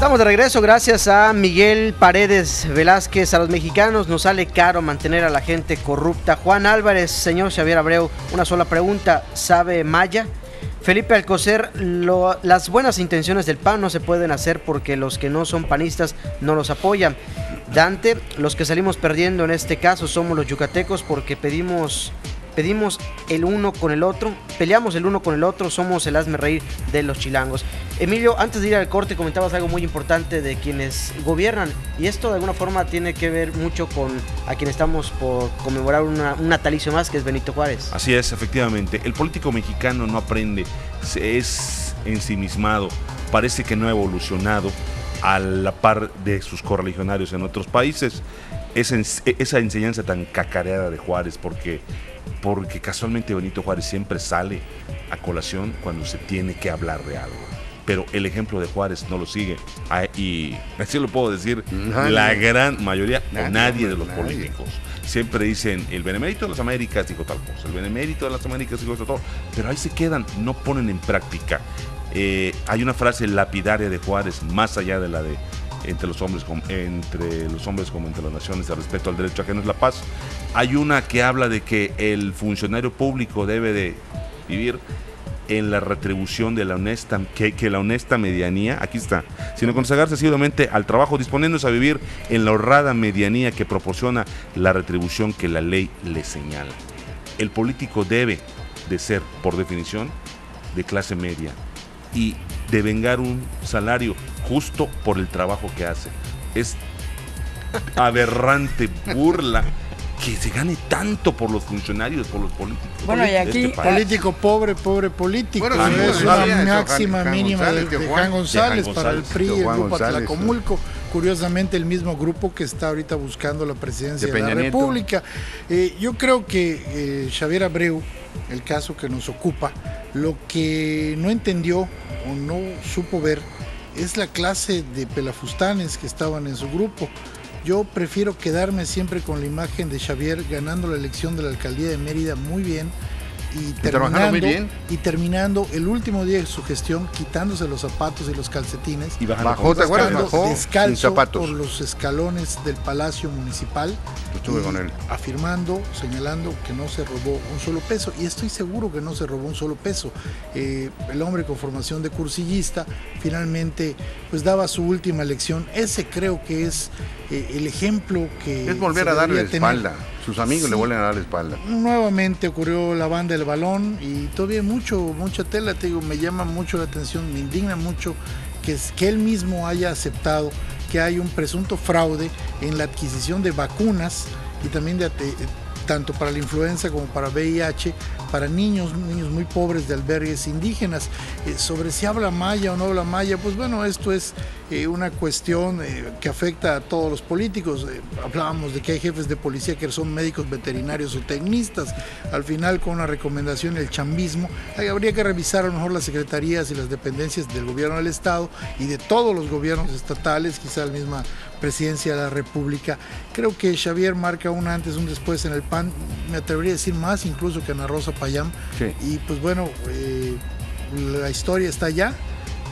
Estamos de regreso gracias a Miguel Paredes Velázquez. A los mexicanos nos sale caro mantener a la gente corrupta. Juan Álvarez, señor Xavier Abreu, una sola pregunta, ¿sabe maya? Felipe Alcocer, las buenas intenciones del PAN no se pueden hacer porque los que no son panistas no los apoyan. Dante, los que salimos perdiendo en este caso somos los yucatecos porque pedimos el uno con el otro, peleamos el uno con el otro, somos el hazme-reír de los chilangos. Emilio, antes de ir al corte comentabas algo muy importante de quienes gobiernan, y esto de alguna forma tiene que ver mucho con a quien estamos por conmemorar un natalicio más, que es Benito Juárez. Así es, efectivamente, el político mexicano no aprende, es ensimismado, parece que no ha evolucionado a la par de sus correligionarios en otros países. Esa enseñanza tan cacareada de Juárez, porque casualmente Benito Juárez siempre sale a colación cuando se tiene que hablar de algo, pero el ejemplo de Juárez no lo sigue, y así lo puedo decir, la gran mayoría, nadie de los políticos. Siempre dicen, el benemérito de las Américas dijo tal cosa, el benemérito de las Américas dijo esto, todo, pero ahí se quedan, no ponen en práctica. Hay una frase lapidaria de Juárez, más allá de la de entre los hombres como entre las naciones, al respecto al derecho ajeno es la paz. Hay una que habla de que el funcionario público debe de vivir en la retribución de la honesta, que la honesta medianía, aquí está, sino consagrarse asiduamente al trabajo, disponiéndose a vivir en la honrada medianía que proporciona la retribución que la ley le señala. El político debe de ser, por definición, de clase media y devengar un salario justo por el trabajo que hace. Es aberrante burla que se gane tanto por los funcionarios, por los políticos. Bueno, y aquí político pobre político. Bueno, sí, es una máxima mínima de Juan González para el PRI, el grupo Atlacomulco. Curiosamente el mismo grupo que está ahorita buscando la presidencia de la República. Yo creo que Xavier Abreu, el caso que nos ocupa, lo que no entendió o no supo ver es la clase de pelafustanes que estaban en su grupo. Yo prefiero quedarme siempre con la imagen de Xavier ganando la elección de la alcaldía de Mérida muy bien y terminando el último día de su gestión quitándose los zapatos y los calcetines y bajó descalzo por los escalones del Palacio Municipal. Estuve con él afirmando, señalando que no se robó un solo peso, y estoy seguro que no se robó un solo peso. El hombre con formación de cursillista finalmente pues daba su última lección. Ese creo que es el ejemplo que es volver a darle la espalda. Sus amigos le vuelven a dar la espalda. Nuevamente ocurrió la banda del balón y todavía mucha tela, te digo, me llama mucho la atención, me indigna mucho que él mismo haya aceptado que hay un presunto fraude en la adquisición de vacunas y también tanto para la influenza como para VIH, para niños muy pobres de albergues indígenas. Sobre si habla maya o no habla maya, pues bueno, esto es una cuestión que afecta a todos los políticos. Hablábamos de que hay jefes de policía que son médicos veterinarios o tecnistas. Al final, con una recomendación, el chambismo, habría que revisar a lo mejor las secretarías y las dependencias del gobierno del Estado y de todos los gobiernos estatales, quizá la misma presidencia de la República. Creo que Xavier marca un antes, un después en el PAN, me atrevería a decir más incluso que Ana Rosa Payán. Sí. Y pues bueno, la historia está allá,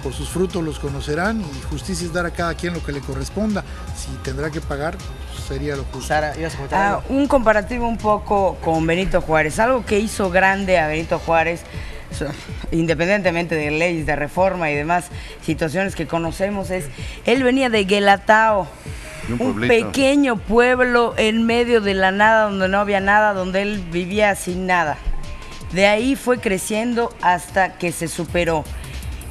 por sus frutos los conocerán, y justicia es dar a cada quien lo que le corresponda. Si tendrá que pagar, sería lo justo. Sara, ¿ibas a comentar algo? Un comparativo un poco con Benito Juárez, algo que hizo grande a Benito Juárez, independientemente de leyes de reforma y demás situaciones que conocemos, es él venía de Guelatao, un pequeño pueblo en medio de la nada, donde no había nada, donde él vivía sin nada. De ahí fue creciendo hasta que se superó.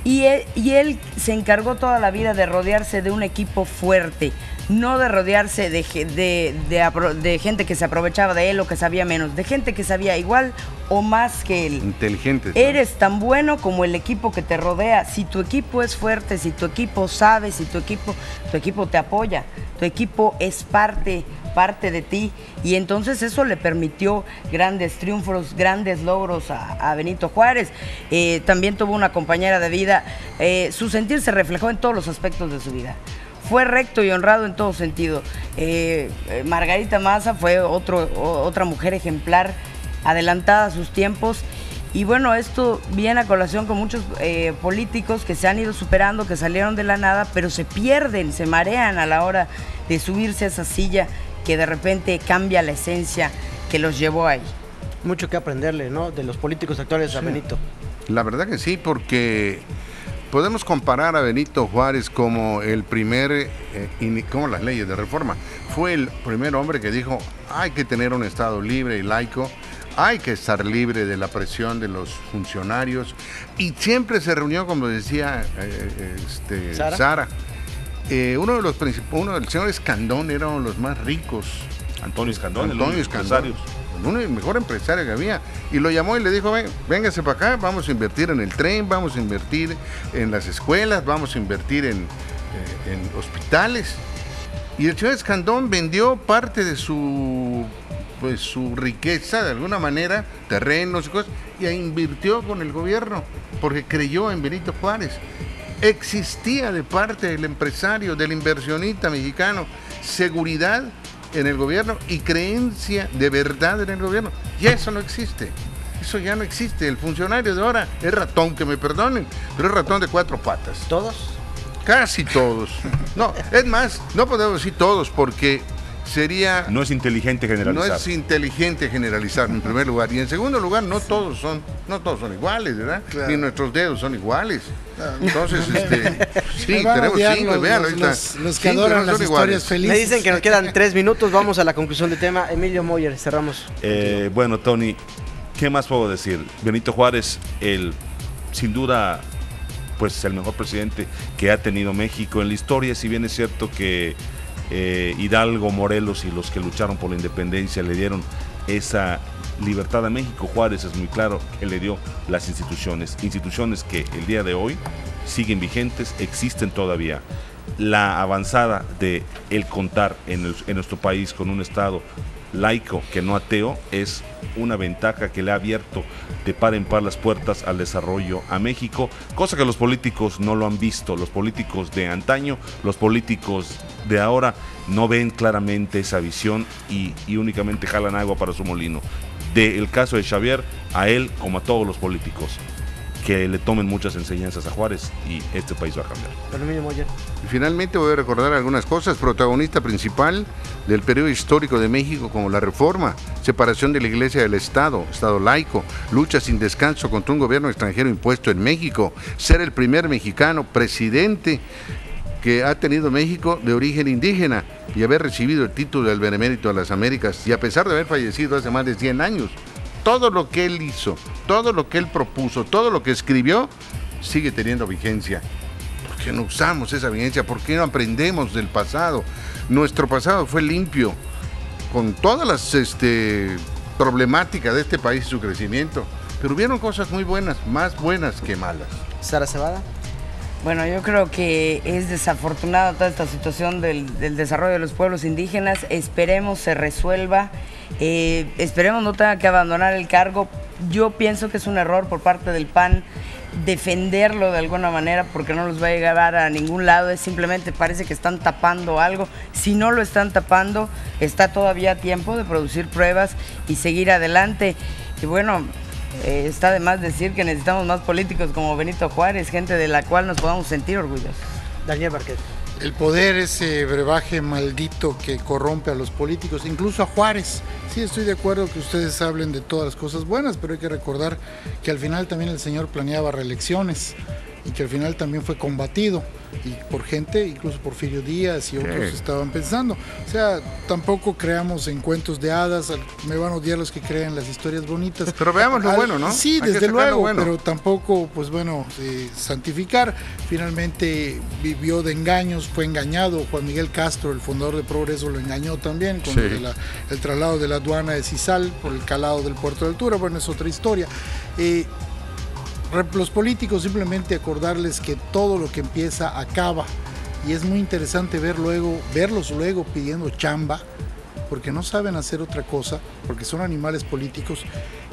Y él se encargó toda la vida de rodearse de un equipo fuerte, no de rodearse de gente que se aprovechaba de él o que sabía menos, de gente que sabía igual o más que él. Inteligente. Eres tan bueno como el equipo que te rodea. Si tu equipo es fuerte, si tu equipo sabe, si tu equipo te apoya, tu equipo es parte de ti, y entonces eso le permitió grandes triunfos, grandes logros a Benito Juárez. También tuvo una compañera de vida, su sentir se reflejó en todos los aspectos de su vida. Fue recto y honrado en todo sentido. Margarita Maza fue otra mujer ejemplar, adelantada a sus tiempos, Y bueno, esto viene a colación con muchos políticos que se han ido superando, que salieron de la nada, pero se pierden, se marean a la hora de subirse a esa silla que de repente cambia la esencia que los llevó ahí. Mucho que aprenderle, ¿no? De los políticos actuales a Benito. La verdad que sí, porque podemos comparar a Benito Juárez como el primer, como las leyes de reforma. Fue el primer hombre que dijo, hay que tener un Estado libre y laico, hay que estar libre de la presión de los funcionarios, y siempre se reunió, como decía Sara. El señor Escandón era uno de los más ricos. Antonio Escandón, el mejor empresario que había, y lo llamó y le dijo, véngase para acá, vamos a invertir en el tren, vamos a invertir en las escuelas, vamos a invertir en hospitales. Y el señor Escandón vendió parte de su riqueza, de alguna manera, terrenos y cosas, y invirtió con el gobierno, porque creyó en Benito Juárez. Existía de parte del empresario, del inversionista mexicano, seguridad en el gobierno y creencia de verdad en el gobierno. Ya eso no existe. Eso ya no existe. El funcionario de ahora es ratón, que me perdonen, pero es ratón de 4 patas. ¿Todos? Casi todos. No, es más, no podemos decir todos porque sería... No es inteligente generalizar. No es inteligente generalizar, en primer lugar. Y en segundo lugar, no todos son iguales, ¿verdad? Claro. Ni nuestros dedos son iguales. Entonces, sí, tenemos 5, véanlo. Los que adoran las historias felices. Me dicen que nos quedan 3 minutos, vamos a la conclusión del tema. Emilio Moyer, cerramos. Bueno, Tony, ¿qué más puedo decir? Benito Juárez, sin duda, pues el mejor presidente que ha tenido México en la historia, si bien es cierto que Hidalgo, Morelos y los que lucharon por la independencia le dieron esa libertad a México, Juárez es muy claro que le dio las instituciones que el día de hoy siguen vigentes, existen todavía. La avanzada de el contar en nuestro país con un Estado laico que no ateo es una ventaja que le ha abierto de par en par las puertas al desarrollo a México, cosa que los políticos no lo han visto. Los políticos de antaño, los políticos de ahora no ven claramente esa visión y únicamente jalan agua para su molino. Del caso de Xavier, a él como a todos los políticos, que le tomen muchas enseñanzas a Juárez y este país va a cambiar. Y finalmente voy a recordar algunas cosas. Protagonista principal del periodo histórico de México, como la reforma, separación de la iglesia del Estado, Estado laico, lucha sin descanso contra un gobierno extranjero impuesto en México, ser el primer mexicano presidente que ha tenido México de origen indígena y haber recibido el título del Benemérito de las Américas, y a pesar de haber fallecido hace más de 100 años, todo lo que él hizo, todo lo que él propuso, todo lo que escribió, sigue teniendo vigencia. ¿Por qué no usamos esa vigencia? ¿Por qué no aprendemos del pasado? Nuestro pasado fue limpio, con todas las problemáticas de este país y su crecimiento, pero hubieron cosas muy buenas, más buenas que malas. Sara Cebada. Bueno, yo creo que es desafortunada toda esta situación del desarrollo de los pueblos indígenas. Esperemos se resuelva, esperemos no tenga que abandonar el cargo. Yo pienso que es un error por parte del PAN defenderlo de alguna manera, porque no los va a llevar a ningún lado. Es simplemente parece que están tapando algo. Si no lo están tapando, está todavía a tiempo de producir pruebas y seguir adelante. Y bueno, está de más decir que necesitamos más políticos como Benito Juárez, gente de la cual nos podamos sentir orgullosos. Daniel Barquet. El poder, ese brebaje maldito que corrompe a los políticos, incluso a Juárez. Sí, estoy de acuerdo que ustedes hablen de todas las cosas buenas, pero hay que recordar que al final también el señor planeaba reelecciones y que al final también fue combatido y por gente, incluso Porfirio Díaz y otros estaban pensando. O sea, tampoco creamos en cuentos de hadas. Me van a odiar los que crean las historias bonitas. Pero veamos lo bueno, ¿no? Sí, desde luego, pero tampoco, pues bueno, santificar. Finalmente vivió de engaños, fue engañado. Juan Miguel Castro, el fundador de Progreso, lo engañó también con el traslado de la aduana de Cisal por el calado del puerto de altura. Bueno, es otra historia. Los políticos, simplemente acordarles que todo lo que empieza acaba, y es muy interesante verlos luego pidiendo chamba, porque no saben hacer otra cosa, porque son animales políticos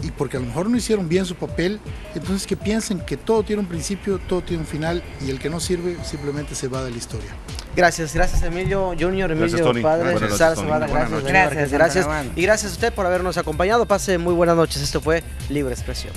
y porque a lo mejor no hicieron bien su papel. Entonces que piensen que todo tiene un principio, todo tiene un final, y el que no sirve simplemente se va de la historia. Gracias Emilio Junior, Emilio Padre, Sara Cebada, gracias. Y gracias a usted por habernos acompañado. Pase muy buenas noches. Esto fue Libre Expresión.